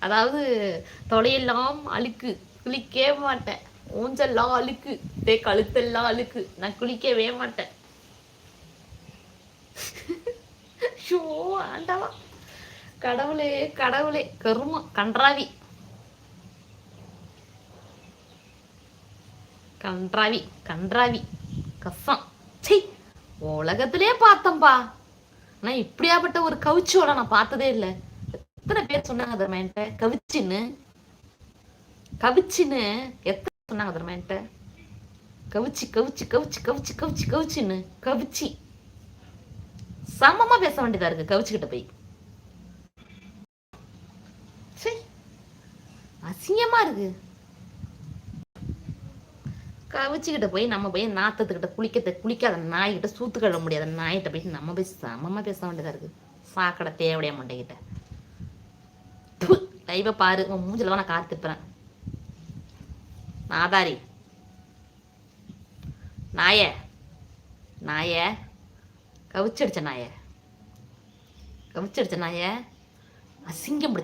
அதாவது தொலையெல்லாம் அழுக்கு, குளிக்கவே மாட்டேன். ஊஞ்செல்லாம் அழுக்கு, கழுத்தெல்லாம் அழுக்கு, நான் குளிக்கவே மாட்டேன். ஷோ ஆண்டவா, கடவுளே கடவுளே, கருமம், கன்றாவி கன்றாவி கன்றாவி, கசம். சீ, உலகத்திலே பார்த்தம்பா, நான் இப்படியாப்பட்ட ஒரு கவுச்சோட நான் பார்த்ததே இல்லை. எத்தனை பேர் சொன்னாங்க தெரியுமா என்கிட்ட கவிச்சின்னு, கவிச்சின்னு எத்தனை சொன்னாங்க தெரியுமா என்கிட்ட, கவிச்சி கவிச்சி கவிச்சி கவிச்சி கவிச்சி கவிச்சின்னு, கவிச்சி சமமா பேச வேண்டியதா இருக்கு கவிச்சுக்கிட்ட போய். அசிங்கமா இருக்கு. கவிச்சுக்கிட்ட போய் நம்ம போய் நாத்தத்துக்கிட்ட குளிக்காத நாய்கிட்ட, சூத்து கழுவ முடியாத நாய்கிட்ட போய் நம்ம போய் சமமா பேச வேண்டியதா இருக்கு. சாக்கடை தேவையா மண்டைகிட்ட. லைவ பாரு, உன் மூஞ்சில நான் காத்துப்பேன். நாதாரி நாய, நாய கவிச்சடிச்ச நாய, கவிச்சடிச்ச நாய, அசிங்கம் பிடிச்ச